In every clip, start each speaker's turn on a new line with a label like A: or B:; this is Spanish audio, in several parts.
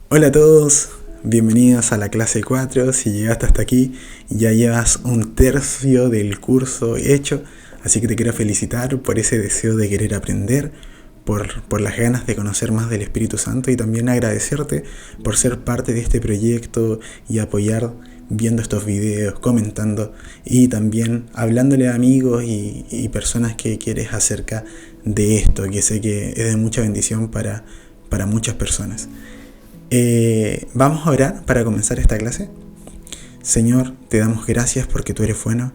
A: Hola a todos, bienvenidos a la clase 4. Si llegaste hasta aquí, ya llevas un tercio del curso hecho, así que te quiero felicitar por ese deseo de querer aprender, por las ganas de conocer más del Espíritu Santo, y también agradecerte por ser parte de este proyecto y apoyar viendo estos videos, comentando y también hablándole a amigos y personas que quieres acerca de esto, que sé que es de mucha bendición para muchas personas. Vamos a orar para comenzar esta clase. Señor, te damos gracias porque tú eres bueno.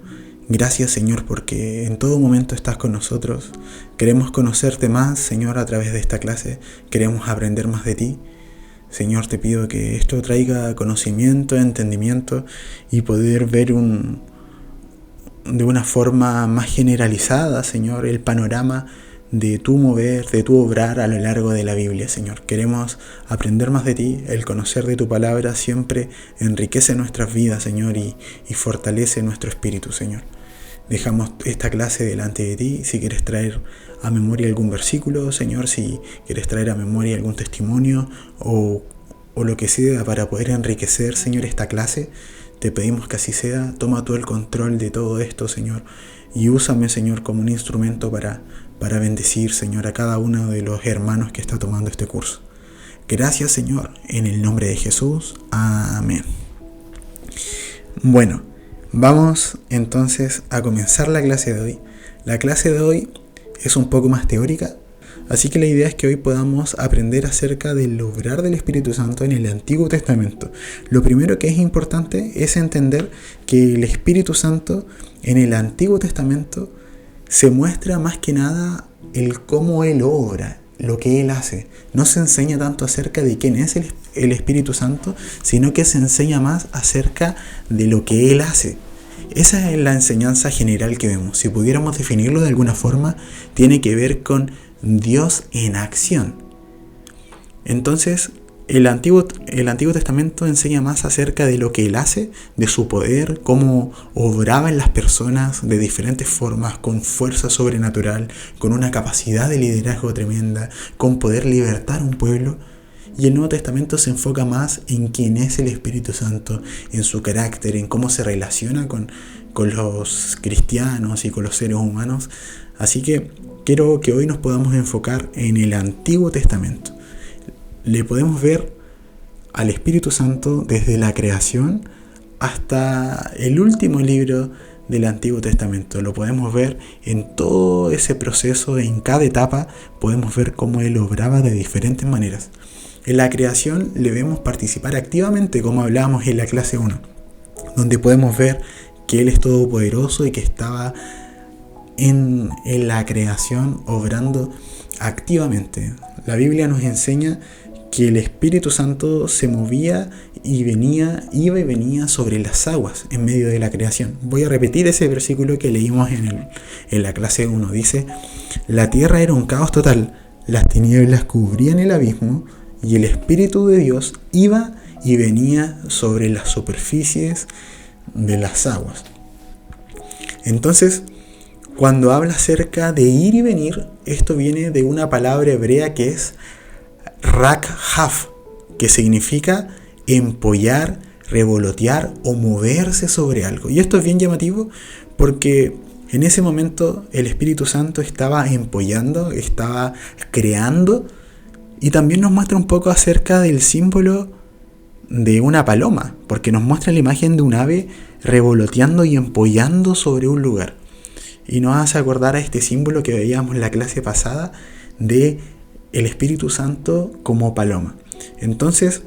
A: Gracias, Señor, porque en todo momento estás con nosotros. Queremos conocerte más, Señor, a través de esta clase. Queremos aprender más de ti. Señor, te pido que esto traiga conocimiento, entendimiento y poder ver de una forma más generalizada, Señor, el panorama de tu mover, de tu obrar a lo largo de la Biblia, Señor. Queremos aprender más de ti. El conocer de tu palabra siempre enriquece nuestras vidas, Señor, y fortalece nuestro espíritu, Señor. Dejamos esta clase delante de ti. Si quieres traer a memoria algún versículo, Señor, si quieres traer a memoria algún testimonio o lo que sea para poder enriquecer, Señor, esta clase, te pedimos que así sea. Toma tú el control de todo esto, Señor, y úsame, Señor, como un instrumento para bendecir, Señor, a cada uno de los hermanos que está tomando este curso. Gracias, Señor, en el nombre de Jesús. Amén. Bueno, vamos entonces a comenzar la clase de hoy. La clase de hoy es un poco más teórica, así que la idea es que hoy podamos aprender acerca del obrar del Espíritu Santo en el Antiguo Testamento. Lo primero que es importante es entender que el Espíritu Santo en el Antiguo Testamento se muestra más que nada el cómo Él obra, lo que Él hace. No se enseña tanto acerca de quién es el Espíritu Santo, sino que se enseña más acerca de lo que Él hace. Esa es la enseñanza general que vemos. Si pudiéramos definirlo de alguna forma, tiene que ver con Dios en acción. Entonces, el Antiguo Testamento enseña más acerca de lo que Él hace, de su poder, cómo obraba en las personas de diferentes formas, con fuerza sobrenatural, con una capacidad de liderazgo tremenda, con poder libertar un pueblo. Y el Nuevo Testamento se enfoca más en quién es el Espíritu Santo, en su carácter, en cómo se relaciona con los cristianos y con los seres humanos. Así que quiero que hoy nos podamos enfocar en el Antiguo Testamento. Le podemos ver al Espíritu Santo desde la creación hasta el último libro del Antiguo Testamento. Lo podemos ver en todo ese proceso, en cada etapa podemos ver cómo Él obraba de diferentes maneras. En la creación le vemos participar activamente, como hablábamos en la clase 1, donde podemos ver que Él es todopoderoso y que estaba en la creación obrando activamente. La Biblia nos enseña que el Espíritu Santo se movía iba y venía sobre las aguas en medio de la creación. Voy a repetir ese versículo que leímos en la clase 1. Dice: la tierra era un caos total, las tinieblas cubrían el abismo y el Espíritu de Dios iba y venía sobre las superficies de las aguas. Entonces, cuando habla acerca de ir y venir, esto viene de una palabra hebrea que es rakhaf, que significa empollar, revolotear o moverse sobre algo. Y esto es bien llamativo porque en ese momento el Espíritu Santo estaba empollando, estaba creando, y también nos muestra un poco acerca del símbolo de una paloma, porque nos muestra la imagen de un ave revoloteando y empollando sobre un lugar. Y nos hace acordar a este símbolo que veíamos en la clase pasada de el Espíritu Santo como paloma. Entonces,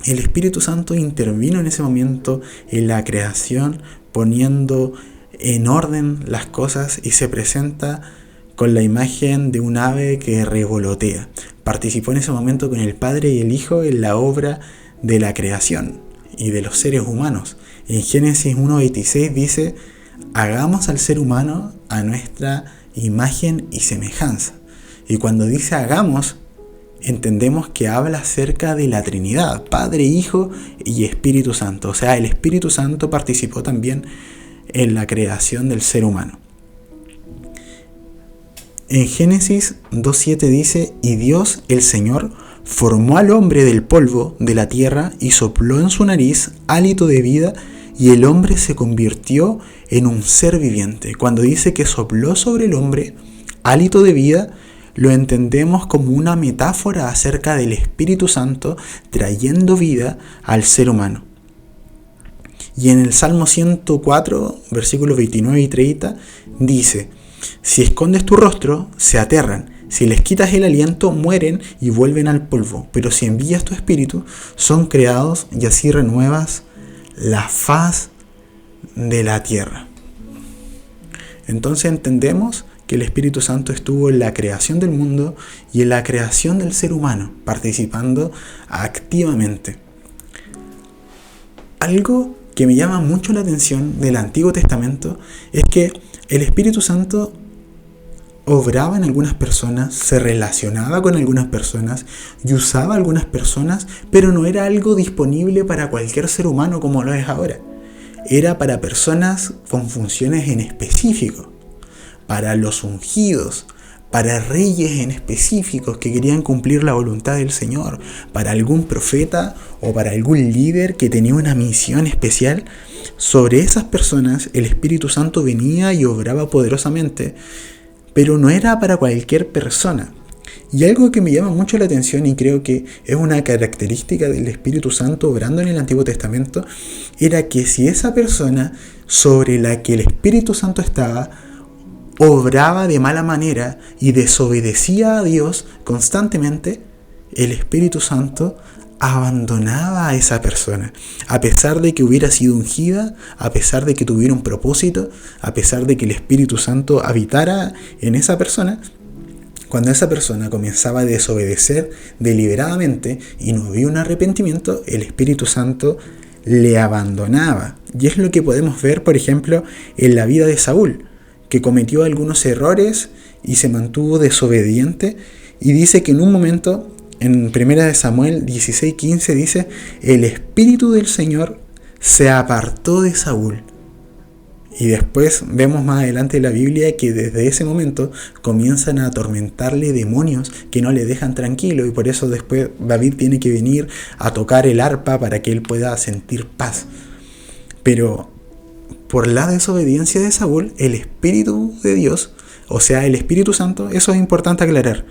A: el Espíritu Santo intervino en ese momento en la creación, poniendo en orden las cosas, y se presenta con la imagen de un ave que revolotea. Participó en ese momento con el Padre y el Hijo en la obra de la creación y de los seres humanos. En Génesis 1:26 dice: hagamos al ser humano a nuestra imagen y semejanza. Y cuando dice hagamos, entendemos que habla acerca de la Trinidad, Padre, Hijo y Espíritu Santo. O sea, el Espíritu Santo participó también en la creación del ser humano. En Génesis 2:7 dice: y Dios, el Señor, formó al hombre del polvo de la tierra y sopló en su nariz hálito de vida, y el hombre se convirtió en un ser viviente. Cuando dice que sopló sobre el hombre hálito de vida, lo entendemos como una metáfora acerca del Espíritu Santo trayendo vida al ser humano. Y en el Salmo 104, versículos 29 y 30, dice: si escondes tu rostro, se aterran. Si les quitas el aliento, mueren y vuelven al polvo. Pero si envías tu espíritu, son creados y así renuevas la faz de la tierra. Entonces entendemos que el Espíritu Santo estuvo en la creación del mundo y en la creación del ser humano, participando activamente. Algo que me llama mucho la atención del Antiguo Testamento es que el Espíritu Santo obraba en algunas personas, se relacionaba con algunas personas y usaba a algunas personas, pero no era algo disponible para cualquier ser humano como lo es ahora. Era para personas con funciones en específico, para los ungidos, para reyes en específicos que querían cumplir la voluntad del Señor, para algún profeta o para algún líder que tenía una misión especial. Sobre esas personas el Espíritu Santo venía y obraba poderosamente, pero no era para cualquier persona. Y algo que me llama mucho la atención y creo que es una característica del Espíritu Santo obrando en el Antiguo Testamento, era que si esa persona sobre la que el Espíritu Santo estaba obraba de mala manera y desobedecía a Dios constantemente, el Espíritu Santo abandonaba a esa persona, a pesar de que hubiera sido ungida, a pesar de que tuviera un propósito, a pesar de que el Espíritu Santo habitara en esa persona. Cuando esa persona comenzaba a desobedecer deliberadamente y no había un arrepentimiento, el Espíritu Santo le abandonaba. Y es lo que podemos ver, por ejemplo, en la vida de Saúl, que cometió algunos errores y se mantuvo desobediente, y dice que en un momento, en 1 Samuel 16:15 dice: el Espíritu del Señor se apartó de Saúl. Y después vemos más adelante en la Biblia que desde ese momento comienzan a atormentarle demonios que no le dejan tranquilo, y por eso después David tiene que venir a tocar el arpa para que él pueda sentir paz. Pero por la desobediencia de Saúl, el Espíritu de Dios, o sea, el Espíritu Santo, eso es importante aclarar.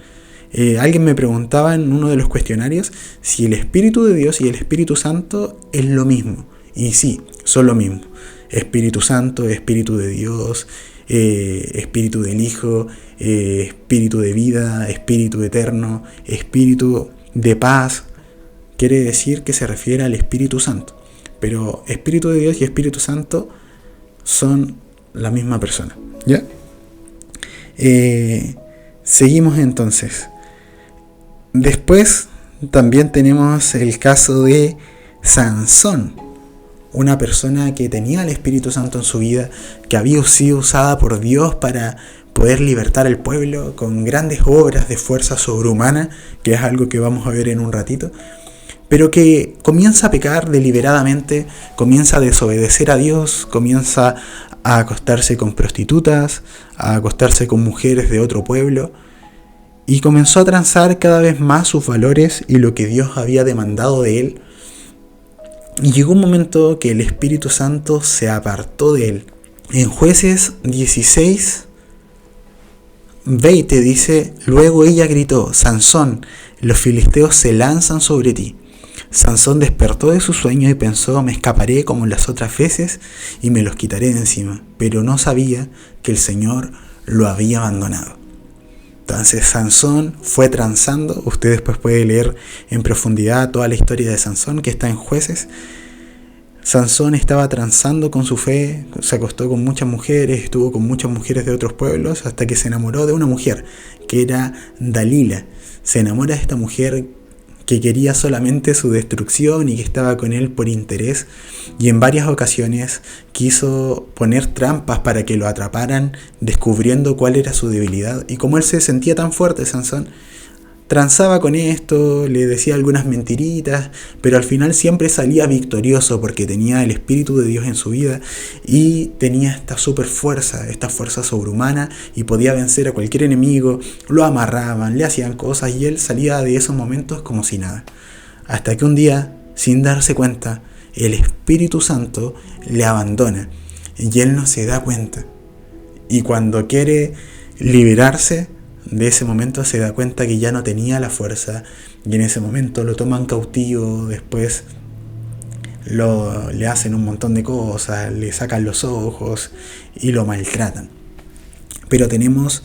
A: Alguien me preguntaba en uno de los cuestionarios si el Espíritu de Dios y el Espíritu Santo es lo mismo. Y sí, son lo mismo. Espíritu Santo, Espíritu de Dios, Espíritu del Hijo, Espíritu de vida, Espíritu eterno, Espíritu de paz. Quiere decir que se refiere al Espíritu Santo. Pero Espíritu de Dios y Espíritu Santo son la misma persona. ¿Ya? Seguimos entonces. Después también tenemos el caso de Sansón, una persona que tenía el Espíritu Santo en su vida, que había sido usada por Dios para poder libertar al pueblo con grandes obras de fuerza sobrehumana, que es algo que vamos a ver en un ratito, pero que comienza a pecar deliberadamente, comienza a desobedecer a Dios, comienza a acostarse con prostitutas, a acostarse con mujeres de otro pueblo, y comenzó a transar cada vez más sus valores y lo que Dios había demandado de él. Y llegó un momento que el Espíritu Santo se apartó de él. En Jueces 16:20 dice: luego ella gritó: Sansón, los filisteos se lanzan sobre ti. Sansón despertó de su sueño y pensó: me escaparé como las otras veces y me los quitaré de encima. Pero no sabía que el Señor lo había abandonado. Entonces Sansón fue transando. Usted después puede leer en profundidad toda la historia de Sansón que está en Jueces. Sansón estaba transando con su fe, se acostó con muchas mujeres, estuvo con muchas mujeres de otros pueblos, hasta que se enamoró de una mujer, que era Dalila. Se enamora de esta mujer que quería solamente su destrucción y que estaba con él por interés, y en varias ocasiones quiso poner trampas para que lo atraparan, descubriendo cuál era su debilidad. Y como él se sentía tan fuerte, Sansón, transaba con esto, le decía algunas mentiritas, pero al final siempre salía victorioso porque tenía el Espíritu de Dios en su vida y tenía esta super fuerza, esta fuerza sobrehumana, y podía vencer a cualquier enemigo. Lo amarraban, le hacían cosas y él salía de esos momentos como si nada. Hasta que un día, sin darse cuenta, el Espíritu Santo le abandona y él no se da cuenta. Y cuando quiere liberarse de ese momento, se da cuenta que ya no tenía la fuerza, y en ese momento lo toman cautivo. Después le hacen un montón de cosas, le sacan los ojos y lo maltratan. Pero tenemos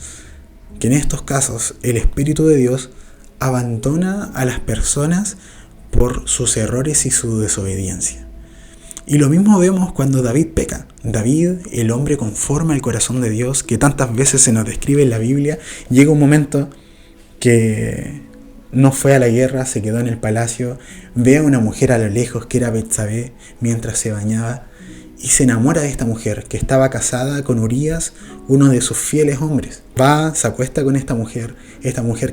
A: que en estos casos el Espíritu de Dios abandona a las personas por sus errores y su desobediencia. Y lo mismo vemos cuando David peca. David, el hombre conforme al corazón de Dios, que tantas veces se nos describe en la Biblia, llega un momento que no fue a la guerra, se quedó en el palacio, ve a una mujer a lo lejos que era Betsabé mientras se bañaba, y se enamora de esta mujer que estaba casada con Urías, uno de sus fieles hombres. Va, se acuesta con esta mujer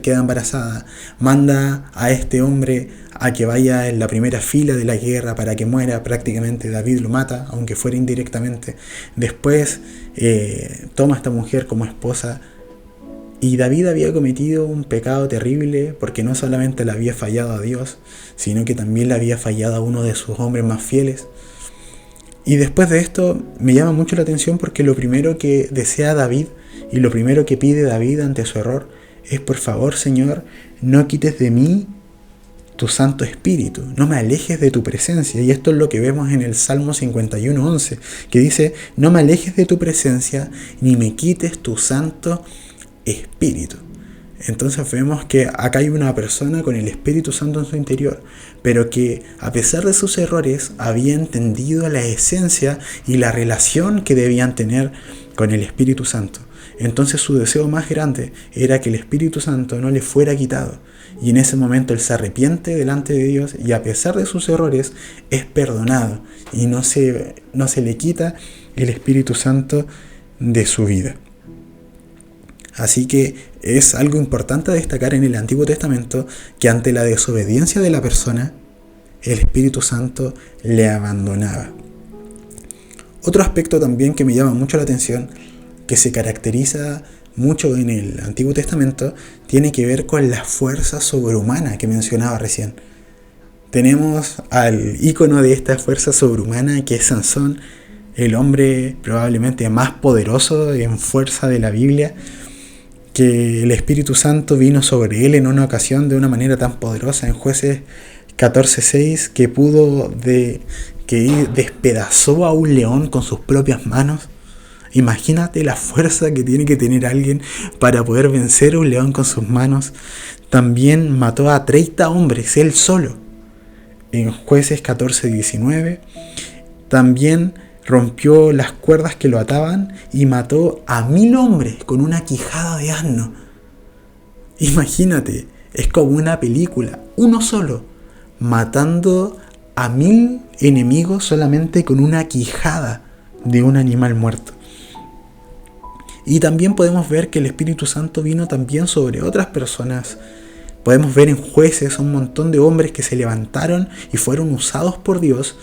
A: queda embarazada, manda a este hombre a que vaya en la primera fila de la guerra para que muera. Prácticamente David lo mata, aunque fuera indirectamente. Después toma a esta mujer como esposa, y David había cometido un pecado terrible porque no solamente le había fallado a Dios, sino que también le había fallado a uno de sus hombres más fieles. Y después de esto me llama mucho la atención porque lo primero que desea David y lo primero que pide David ante su error es: por favor, Señor, no quites de mí tu Santo Espíritu, no me alejes de tu presencia. Y esto es lo que vemos en el Salmo 51:11, que dice: no me alejes de tu presencia ni me quites tu Santo Espíritu. Entonces vemos que acá hay una persona con el Espíritu Santo en su interior, pero que a pesar de sus errores había entendido la esencia y la relación que debían tener con el Espíritu Santo. Entonces su deseo más grande era que el Espíritu Santo no le fuera quitado, y en ese momento él se arrepiente delante de Dios, y a pesar de sus errores es perdonado y no se le quita el Espíritu Santo de su vida. Así que es algo importante destacar en el Antiguo Testamento que ante la desobediencia de la persona, el Espíritu Santo le abandonaba. Otro aspecto también que me llama mucho la atención, que se caracteriza mucho en el Antiguo Testamento, tiene que ver con la fuerza sobrehumana que mencionaba recién. Tenemos al ícono de esta fuerza sobrehumana, que es Sansón, el hombre probablemente más poderoso en fuerza de la Biblia, que el Espíritu Santo vino sobre él en una ocasión de una manera tan poderosa en Jueces 14:6, que despedazó a un león con sus propias manos. Imagínate la fuerza que tiene que tener alguien para poder vencer a un león con sus manos. También mató a 30 hombres, él solo, en Jueces 14:19. También rompió las cuerdas que lo ataban y mató a 1000 hombres con una quijada de asno. Imagínate, es como una película, uno solo, matando a 1000 enemigos solamente con una quijada de un animal muerto. Y también podemos ver que el Espíritu Santo vino también sobre otras personas. Podemos ver en Jueces un montón de hombres que se levantaron y fueron usados por Dios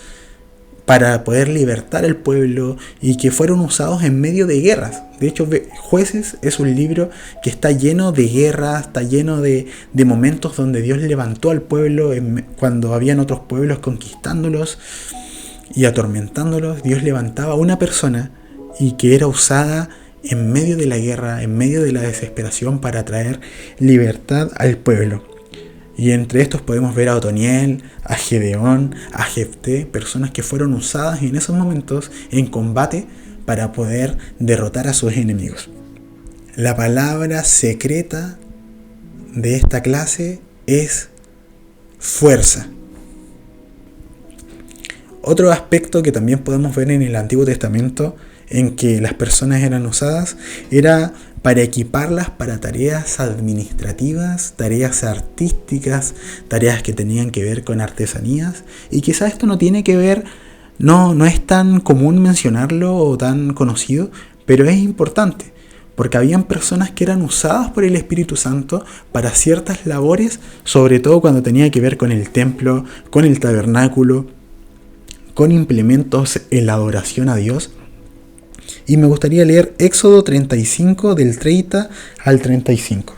A: para poder libertar al pueblo, y que fueron usados en medio de guerras. De hecho, Jueces es un libro que está lleno de guerras, está lleno de momentos donde Dios levantó al pueblo cuando habían otros pueblos conquistándolos y atormentándolos. Dios levantaba a una persona y que era usada en medio de la guerra, en medio de la desesperación, para traer libertad al pueblo. Y entre estos podemos ver a Otoniel, a Gedeón, a Jefté, personas que fueron usadas en esos momentos en combate para poder derrotar a sus enemigos. La palabra secreta de esta clase es fuerza. Otro aspecto que también podemos ver en el Antiguo Testamento en que las personas eran usadas era para equiparlas para tareas administrativas, tareas artísticas, tareas que tenían que ver con artesanías. Y quizás esto no tiene que ver, no es tan común mencionarlo o tan conocido, pero es importante, porque habían personas que eran usadas por el Espíritu Santo para ciertas labores, sobre todo cuando tenía que ver con el templo, con el tabernáculo, con implementos en la adoración a Dios. Y me gustaría leer Éxodo 35 del 30 al 35.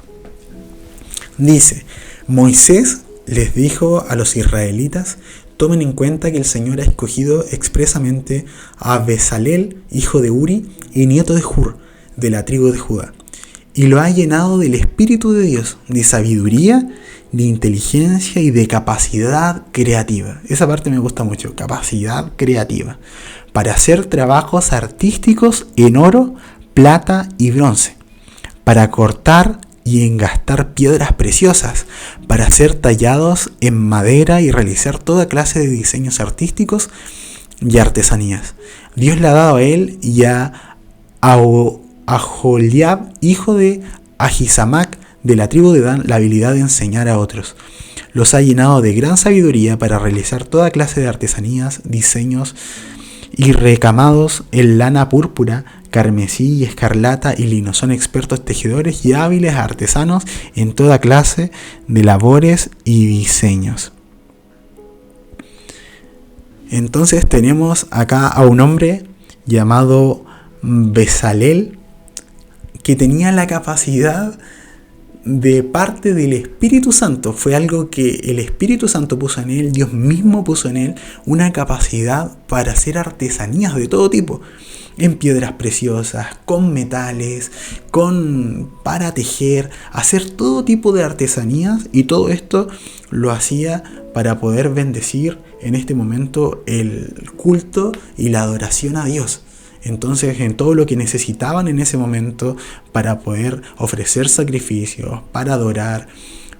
A: Dice: Moisés les dijo a los israelitas: tomen en cuenta que el Señor ha escogido expresamente a Bezalel, hijo de Uri y nieto de Hur, de la tribu de Judá, y lo ha llenado del Espíritu de Dios, de sabiduría, de inteligencia y de capacidad creativa. Esa parte me gusta mucho, capacidad creativa, para hacer trabajos artísticos en oro, plata y bronce, para cortar y engastar piedras preciosas, para ser tallados en madera y realizar toda clase de diseños artísticos y artesanías. Dios le ha dado a él y a Aholiab, hijo de Ahisamac, de la tribu de Dan, la habilidad de enseñar a otros. Los ha llenado de gran sabiduría para realizar toda clase de artesanías, diseños y recamados en lana púrpura, carmesí y escarlata y lino. Son expertos tejedores y hábiles artesanos en toda clase de labores y diseños. Entonces tenemos acá a un hombre llamado Bezalel, que tenía la capacidad de parte del Espíritu Santo. Fue algo que el Espíritu Santo puso en él, Dios mismo puso en él una capacidad para hacer artesanías de todo tipo, en piedras preciosas, con metales, para tejer, hacer todo tipo de artesanías, y todo esto lo hacía para poder bendecir en este momento el culto y la adoración a Dios. Entonces, en todo lo que necesitaban en ese momento para poder ofrecer sacrificios, para adorar,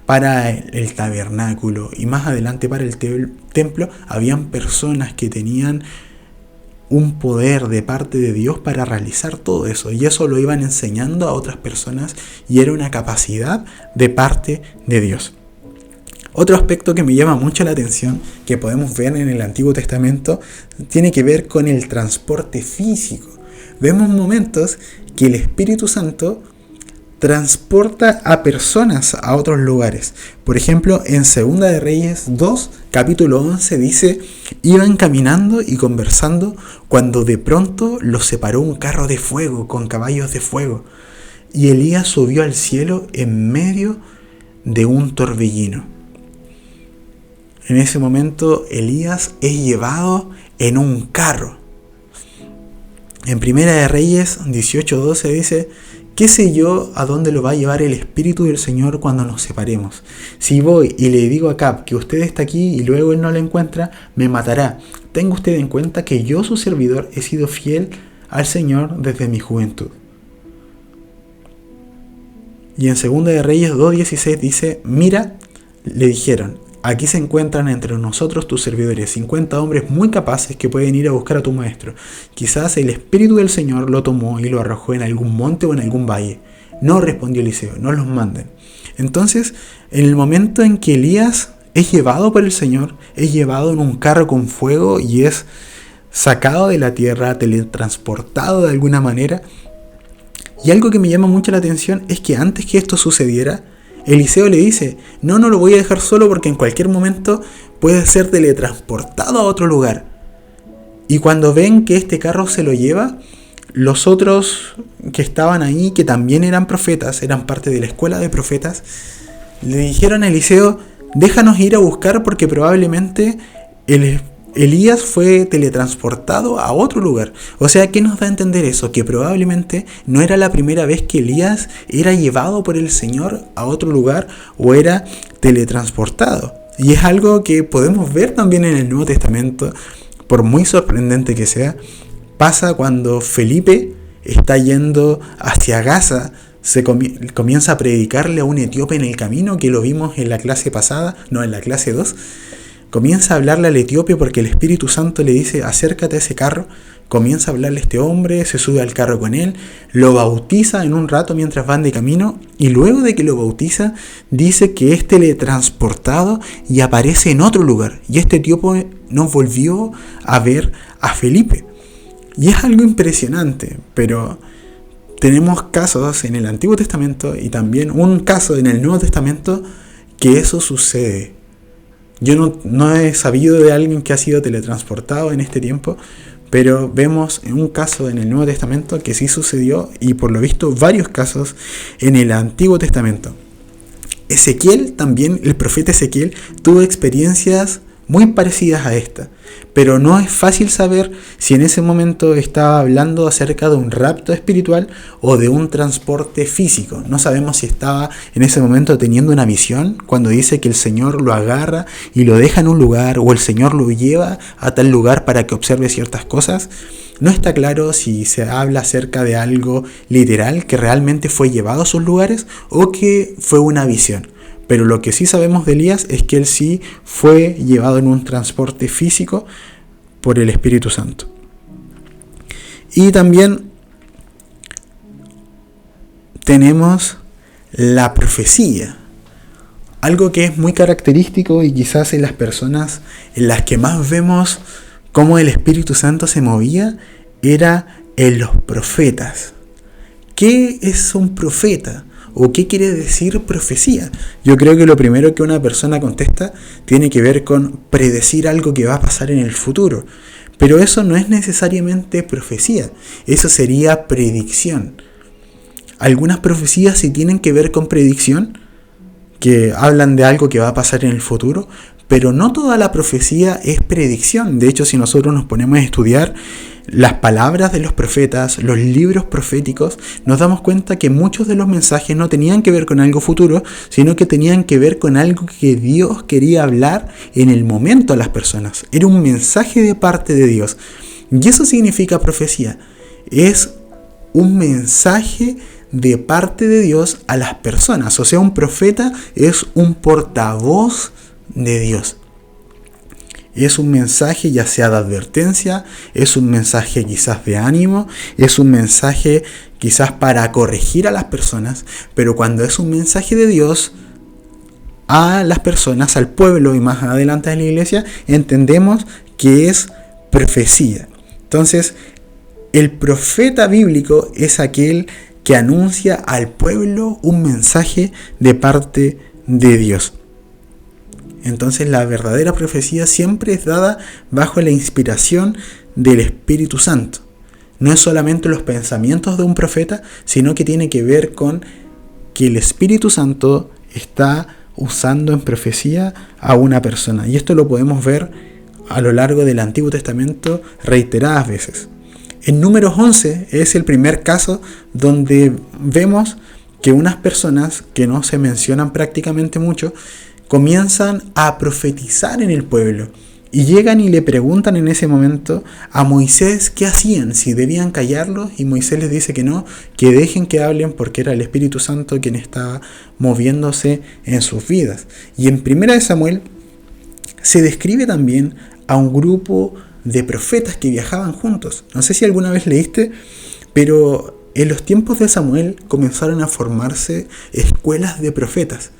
A: para el tabernáculo y más adelante para el templo, habían personas que tenían un poder de parte de Dios para realizar todo eso, y eso lo iban enseñando a otras personas, y era una capacidad de parte de Dios. Otro aspecto que me llama mucho la atención, que podemos ver en el Antiguo Testamento, tiene que ver con el transporte físico. Vemos momentos que el Espíritu Santo transporta a personas a otros lugares. Por ejemplo, en 2 de Reyes 2, capítulo 11, dice: iban caminando y conversando cuando de pronto los separó un carro de fuego con caballos de fuego, y Elías subió al cielo en medio de un torbellino. En ese momento Elías es llevado en un carro. En 1 de Reyes 18:12 dice: ¿qué sé yo a dónde lo va a llevar el Espíritu del Señor cuando nos separemos? Si voy y le digo a Acab que usted está aquí y luego él no lo encuentra, me matará. Tenga usted en cuenta que yo, su servidor, he sido fiel al Señor desde mi juventud. Y en 2 de Reyes 2:16 dice: mira, le dijeron, aquí se encuentran entre nosotros tus servidores, 50 hombres muy capaces que pueden ir a buscar a tu maestro. Quizás el Espíritu del Señor lo tomó y lo arrojó en algún monte o en algún valle. No, respondió Eliseo, no los manden. Entonces, en el momento en que Elías es llevado por el Señor, es llevado en un carro con fuego y es sacado de la tierra, teletransportado de alguna manera. Y algo que me llama mucho la atención es que antes que esto sucediera, Eliseo le dice: no lo voy a dejar solo porque en cualquier momento puede ser teletransportado a otro lugar. Y cuando ven que este carro se lo lleva, los otros que estaban ahí, que también eran profetas, eran parte de la escuela de profetas, le dijeron a Eliseo: déjanos ir a buscar porque probablemente Elías fue teletransportado a otro lugar. O sea, ¿qué nos da a entender eso? Que probablemente no era la primera vez que Elías era llevado por el Señor a otro lugar o era teletransportado. Y es algo que podemos ver también en el Nuevo Testamento, por muy sorprendente que sea. Pasa cuando Felipe está yendo hacia Gaza, comienza a predicarle a un etíope en el camino, que lo vimos en la clase pasada, no, en la clase 2. Comienza a hablarle al etíope porque el Espíritu Santo le dice: acércate a ese carro. Comienza a hablarle a este hombre, se sube al carro con él, lo bautiza en un rato mientras van de camino, y luego de que lo bautiza, dice que es teletransportado y aparece en otro lugar. Y este etíope no volvió a ver a Felipe. Y es algo impresionante, pero tenemos casos en el Antiguo Testamento y también un caso en el Nuevo Testamento que eso sucede. Yo no he sabido de alguien que ha sido teletransportado en este tiempo, pero vemos un caso en el Nuevo Testamento que sí sucedió, y por lo visto varios casos en el Antiguo Testamento. Ezequiel también, el profeta Ezequiel, tuvo experiencias muy parecidas a esta, pero no es fácil saber si en ese momento estaba hablando acerca de un rapto espiritual o de un transporte físico. No sabemos si estaba en ese momento teniendo una visión cuando dice que el Señor lo agarra y lo deja en un lugar, o el Señor lo lleva a tal lugar para que observe ciertas cosas. No está claro si se habla acerca de algo literal que realmente fue llevado a sus lugares o que fue una visión. Pero lo que sí sabemos de Elías es que él sí fue llevado en un transporte físico por el Espíritu Santo. Y también tenemos la profecía. Algo que es muy característico y quizás en las personas en las que más vemos cómo el Espíritu Santo se movía era en los profetas. ¿Qué es un profeta? ¿O qué quiere decir profecía? Yo creo que lo primero que una persona contesta tiene que ver con predecir algo que va a pasar en el futuro. Pero eso no es necesariamente profecía, eso sería predicción. Algunas profecías sí tienen que ver con predicción, que hablan de algo que va a pasar en el futuro, pero no toda la profecía es predicción. De hecho, si nosotros nos ponemos a estudiar las palabras de los profetas, los libros proféticos, nos damos cuenta que muchos de los mensajes no tenían que ver con algo futuro, sino que tenían que ver con algo que Dios quería hablar en el momento a las personas. Era un mensaje de parte de Dios. Y eso significa profecía. Es un mensaje de parte de Dios a las personas. O sea, un profeta es un portavoz de Dios. Es un mensaje ya sea de advertencia, es un mensaje quizás de ánimo, es un mensaje quizás para corregir a las personas, pero cuando es un mensaje de Dios a las personas, al pueblo y más adelante a la iglesia, entendemos que es profecía. Entonces, el profeta bíblico es aquel que anuncia al pueblo un mensaje de parte de Dios. Entonces la verdadera profecía siempre es dada bajo la inspiración del Espíritu Santo. No es solamente los pensamientos de un profeta, sino que tiene que ver con que el Espíritu Santo está usando en profecía a una persona. Y esto lo podemos ver a lo largo del Antiguo Testamento reiteradas veces. En Números 11 es el primer caso donde vemos que unas personas que no se mencionan prácticamente mucho comienzan a profetizar en el pueblo y llegan y le preguntan en ese momento a Moisés qué hacían, si debían callarlos, y Moisés les dice que no, que dejen que hablen porque era el Espíritu Santo quien estaba moviéndose en sus vidas. Y en 1 Samuel se describe también a un grupo de profetas que viajaban juntos. No sé si alguna vez leíste, pero en los tiempos de Samuel comenzaron a formarse escuelas de profetas.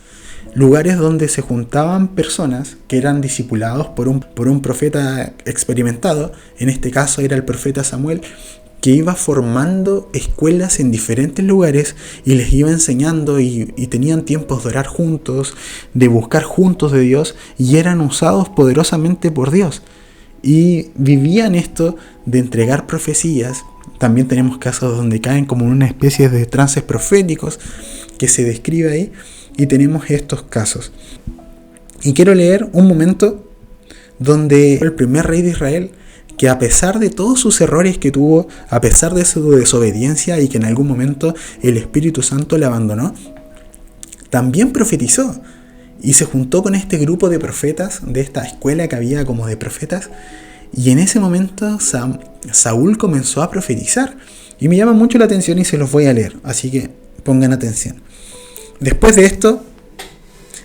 A: Lugares donde se juntaban personas que eran discipulados por un profeta experimentado. En este caso era el profeta Samuel, que iba formando escuelas en diferentes lugares y les iba enseñando, y tenían tiempos de orar juntos, de buscar juntos de Dios, y eran usados poderosamente por Dios. Y vivían esto de entregar profecías. También tenemos casos donde caen como en una especie de trances proféticos que se describe ahí. Y tenemos estos casos. Y quiero leer un momento donde el primer rey de Israel, que a pesar de todos sus errores que tuvo, a pesar de su desobediencia y que en algún momento el Espíritu Santo le abandonó, también profetizó. Y se juntó con este grupo de profetas, de esta escuela que había como de profetas. Y en ese momento Saúl comenzó a profetizar. Y me llama mucho la atención y se los voy a leer. Así que pongan atención. Después de esto,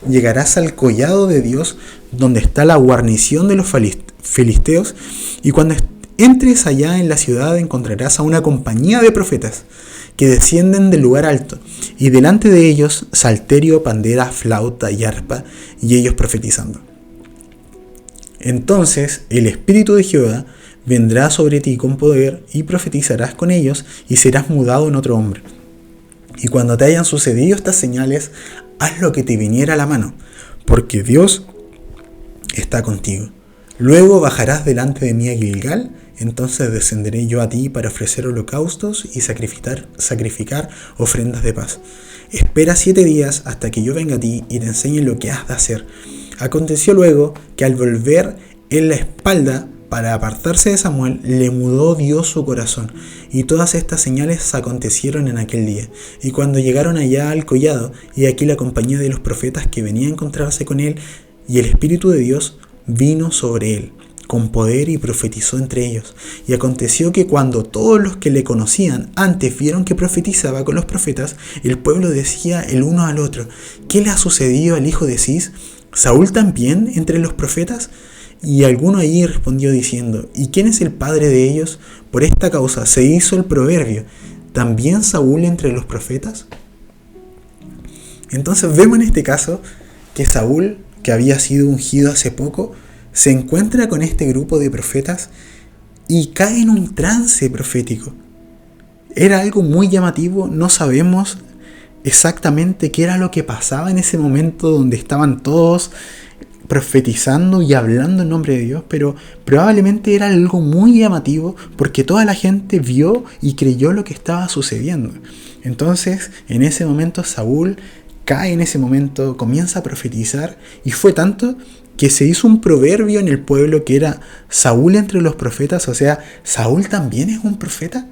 A: llegarás al collado de Dios, donde está la guarnición de los filisteos, y cuando entres allá en la ciudad encontrarás a una compañía de profetas que descienden del lugar alto, y delante de ellos salterio, pandera, flauta y arpa, y ellos profetizando. Entonces el Espíritu de Jehová vendrá sobre ti con poder y profetizarás con ellos y serás mudado en otro hombre. Y cuando te hayan sucedido estas señales, haz lo que te viniera a la mano, porque Dios está contigo. Luego bajarás delante de mí a Gilgal, entonces descenderé yo a ti para ofrecer holocaustos y sacrificar ofrendas de paz. Espera 7 días hasta que yo venga a ti y te enseñe lo que has de hacer. Aconteció luego que al volver en la espalda para apartarse de Samuel, le mudó Dios su corazón, y todas estas señales acontecieron en aquel día. Y cuando llegaron allá al collado, y aquí la compañía de los profetas que venía a encontrarse con él, y el Espíritu de Dios vino sobre él con poder y profetizó entre ellos. Y aconteció que cuando todos los que le conocían antes vieron que profetizaba con los profetas, el pueblo decía el uno al otro: ¿qué le ha sucedido al hijo de Cis? ¿Saúl también entre los profetas? Y alguno allí respondió diciendo: ¿y quién es el padre de ellos? Por esta causa se hizo el proverbio: ¿también Saúl entre los profetas? Entonces vemos en este caso que Saúl, que había sido ungido hace poco, se encuentra con este grupo de profetas y cae en un trance profético. Era algo muy llamativo, no sabemos exactamente qué era lo que pasaba en ese momento donde estaban todos profetizando y hablando en nombre de Dios, pero probablemente era algo muy llamativo porque toda la gente vio y creyó lo que estaba sucediendo. Entonces, en ese momento Saúl cae, en ese momento comienza a profetizar, y fue tanto que se hizo un proverbio en el pueblo que era: Saúl entre los profetas, o sea, Saúl también es un profeta,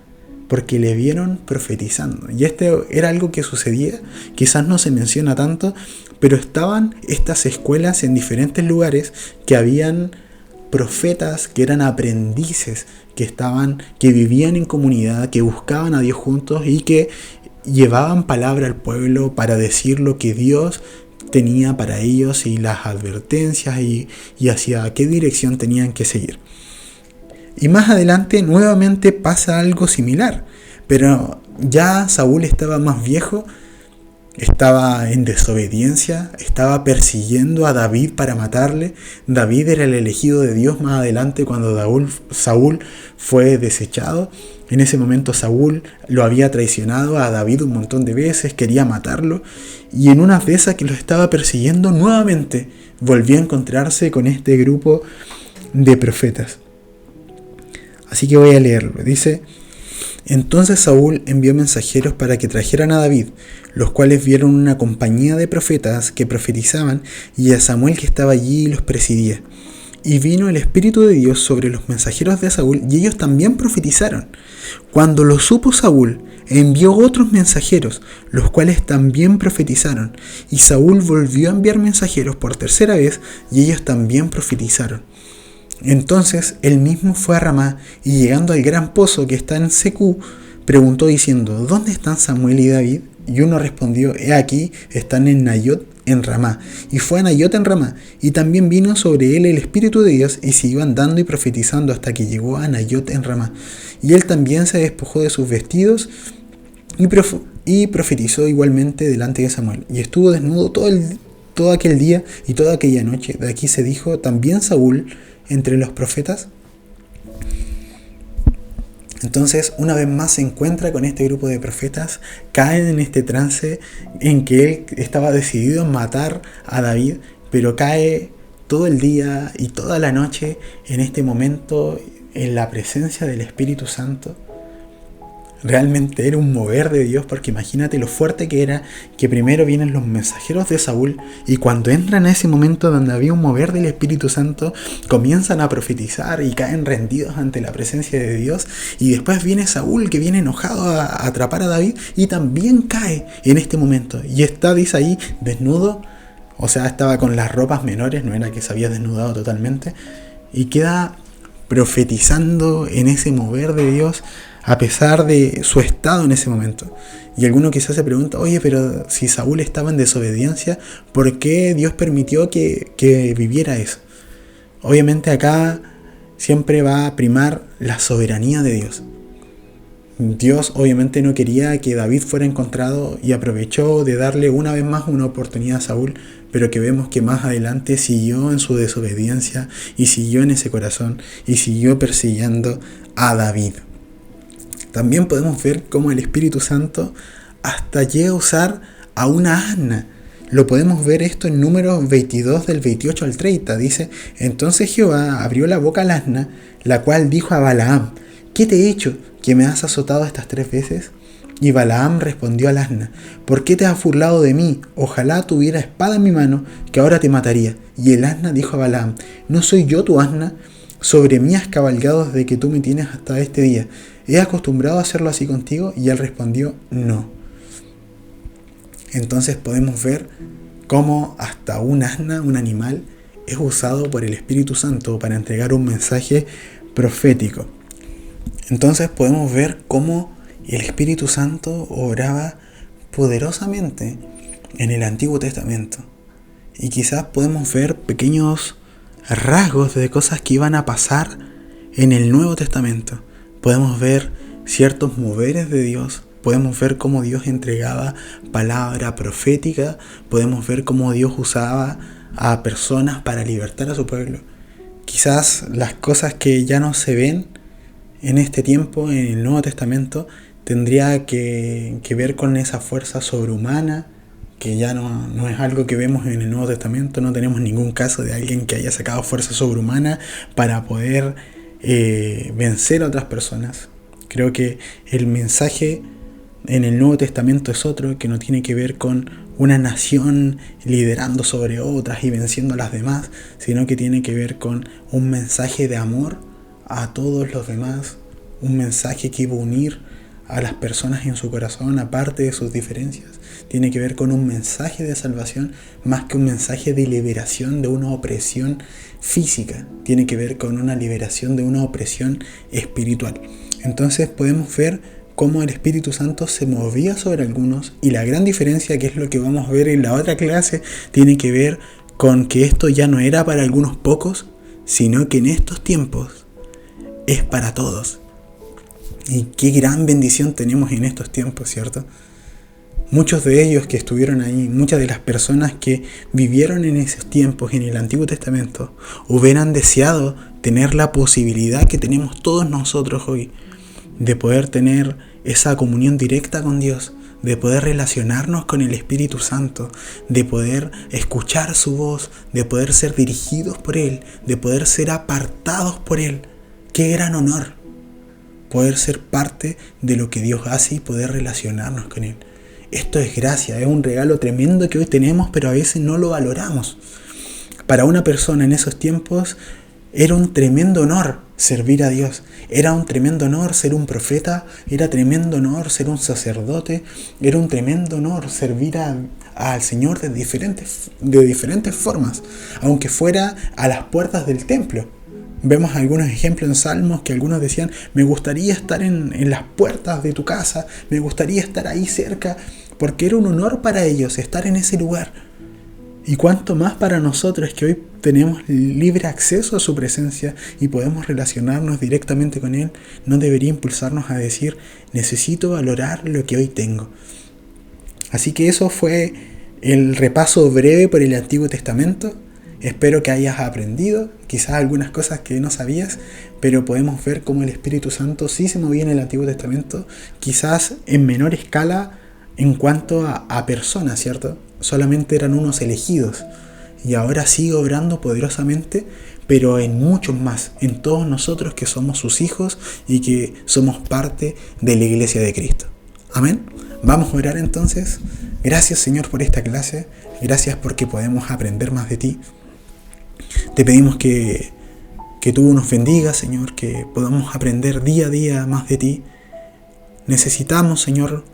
A: porque le vieron profetizando. Y era algo que sucedía, quizás no se menciona tanto, pero estaban estas escuelas en diferentes lugares que habían profetas que eran aprendices, que vivían en comunidad, que buscaban a Dios juntos y que llevaban palabra al pueblo para decir lo que Dios tenía para ellos y las advertencias y hacia qué dirección tenían que seguir. Y más adelante nuevamente pasa algo similar, pero ya Saúl estaba más viejo, estaba en desobediencia, estaba persiguiendo a David para matarle. David era el elegido de Dios más adelante cuando Saúl fue desechado. En ese momento Saúl lo había traicionado a David un montón de veces, quería matarlo, y en una de esas que lo estaba persiguiendo nuevamente volvió a encontrarse con este grupo de profetas. Así que voy a leerlo. Dice: entonces Saúl envió mensajeros para que trajeran a David, los cuales vieron una compañía de profetas que profetizaban y a Samuel que estaba allí y los presidía. Y vino el Espíritu de Dios sobre los mensajeros de Saúl, y ellos también profetizaron. Cuando lo supo Saúl, envió otros mensajeros, los cuales también profetizaron. Y Saúl volvió a enviar mensajeros por tercera vez, y ellos también profetizaron. Entonces él mismo fue a Ramá, y llegando al gran pozo que está en Secú, preguntó diciendo: ¿dónde están Samuel y David? Y uno respondió: he aquí, están en Nayot en Ramá. Y fue a Nayot en Ramá, y también vino sobre él el Espíritu de Dios, y siguió andando y profetizando hasta que llegó a Nayot en Ramá. Y él también se despojó de sus vestidos y profetizó igualmente delante de Samuel. Y estuvo desnudo todo aquel día y toda aquella noche. De aquí se dijo: ¿también Saúl entre los profetas? Entonces, una vez más se encuentra con este grupo de profetas, caen en este trance en que él estaba decidido a matar a David, pero cae todo el día y toda la noche en este momento en la presencia del Espíritu Santo. Realmente era un mover de Dios, porque imagínate lo fuerte que era, que primero vienen los mensajeros de Saúl, y cuando entran a ese momento donde había un mover del Espíritu Santo, comienzan a profetizar y caen rendidos ante la presencia de Dios. Y después viene Saúl, que viene enojado a atrapar a David, y también cae en este momento. Y está, dice ahí, desnudo, o sea, estaba con las ropas menores, no era que se había desnudado totalmente, y queda profetizando en ese mover de Dios, a pesar de su estado en ese momento. Y alguno quizás se pregunta: oye, pero si Saúl estaba en desobediencia, ¿por qué Dios permitió que viviera eso? Obviamente acá siempre va a primar la soberanía de Dios. Dios obviamente no quería que David fuera encontrado y aprovechó de darle una vez más una oportunidad a Saúl, pero que vemos que más adelante siguió en su desobediencia y siguió en ese corazón y siguió persiguiendo a David. También podemos ver cómo el Espíritu Santo hasta llega a usar a una asna. Lo podemos ver esto en Números 22 del 28 al 30. Dice: entonces Jehová abrió la boca al asna, la cual dijo a Balaam: ¿qué te he hecho, que me has azotado estas 3 veces? Y Balaam respondió al asna: ¿por qué te has burlado de mí? Ojalá tuviera espada en mi mano, que ahora te mataría. Y el asna dijo a Balaam: ¿no soy yo tu asna? Sobre mí has cabalgado desde que tú me tienes hasta este día. ¿He acostumbrado a hacerlo así contigo? Y él respondió: no. Entonces podemos ver cómo hasta un asna, un animal, es usado por el Espíritu Santo para entregar un mensaje profético. Entonces podemos ver cómo el Espíritu Santo obraba poderosamente en el Antiguo Testamento. Y quizás podemos ver pequeños rasgos de cosas que iban a pasar en el Nuevo Testamento. Podemos ver ciertos moveres de Dios. Podemos ver cómo Dios entregaba palabra profética. Podemos ver cómo Dios usaba a personas para libertar a su pueblo. Quizás las cosas que ya no se ven en este tiempo, en el Nuevo Testamento, tendría que ver con esa fuerza sobrehumana, que ya no es algo que vemos en el Nuevo Testamento. No tenemos ningún caso de alguien que haya sacado fuerza sobrehumana para poder vencer a otras personas. Creo que el mensaje en el Nuevo Testamento es otro, que no tiene que ver con una nación liderando sobre otras y venciendo a las demás, sino que tiene que ver con un mensaje de amor a todos los demás, un mensaje que iba a unir a las personas en su corazón, aparte de sus diferencias. Tiene que ver con un mensaje de salvación más que un mensaje de liberación de una opresión física. Tiene que ver con una liberación de una opresión espiritual. Entonces podemos ver cómo el Espíritu Santo se movía sobre algunos, y la gran diferencia, que es lo que vamos a ver en la otra clase, tiene que ver con que esto ya no era para algunos pocos, sino que en estos tiempos es para todos. Y qué gran bendición tenemos en estos tiempos, ¿cierto? Muchos de ellos que estuvieron ahí, muchas de las personas que vivieron en esos tiempos en el Antiguo Testamento, hubieran deseado tener la posibilidad que tenemos todos nosotros hoy, de poder tener esa comunión directa con Dios, de poder relacionarnos con el Espíritu Santo, de poder escuchar su voz, de poder ser dirigidos por Él, de poder ser apartados por Él. ¡Qué gran honor! Poder ser parte de lo que Dios hace y poder relacionarnos con Él. Esto es gracia, es un regalo tremendo que hoy tenemos, pero a veces no lo valoramos. Para una persona en esos tiempos era un tremendo honor servir a Dios. Era un tremendo honor ser un profeta. Era tremendo honor ser un sacerdote. Era un tremendo honor servir al Señor de diferentes formas, aunque fuera a las puertas del templo. Vemos algunos ejemplos en Salmos que algunos decían: me gustaría estar en las puertas de tu casa, me gustaría estar ahí cerca, porque era un honor para ellos estar en ese lugar. Y cuánto más para nosotros, que hoy tenemos libre acceso a su presencia y podemos relacionarnos directamente con Él, no debería impulsarnos a decir: necesito valorar lo que hoy tengo. Así que eso fue el repaso breve por el Antiguo Testamento. Espero que hayas aprendido quizás algunas cosas que no sabías, pero podemos ver cómo el Espíritu Santo sí se movía en el Antiguo Testamento, quizás en menor escala en cuanto a personas, ¿cierto? Solamente eran unos elegidos, y ahora sigue obrando poderosamente, pero en muchos más, en todos nosotros que somos sus hijos y que somos parte de la Iglesia de Cristo. Amén. Vamos a orar entonces. Gracias, Señor, por esta clase. Gracias porque podemos aprender más de ti. Te pedimos que tú nos bendigas, Señor, que podamos aprender día a día más de ti. Necesitamos, Señor,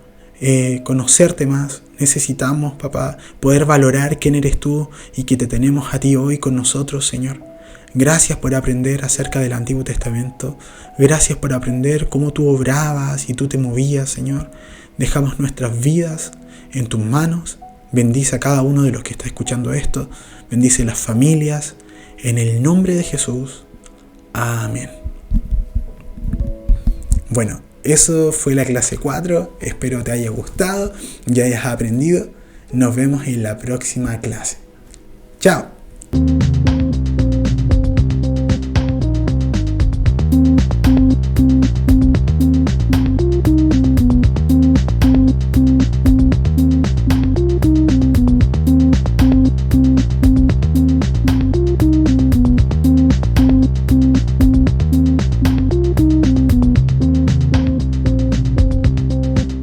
A: conocerte más. Necesitamos, papá, poder valorar quién eres tú y que te tenemos a ti hoy con nosotros, Señor. Gracias por aprender acerca del Antiguo Testamento. Gracias por aprender cómo tú obrabas y tú te movías, Señor. Dejamos nuestras vidas en tus manos. Bendice a cada uno de los que está escuchando esto. Bendice las familias. En el nombre de Jesús. Amén. Bueno, eso fue la clase 4. Espero te haya gustado y hayas aprendido. Nos vemos en la próxima clase. Chao.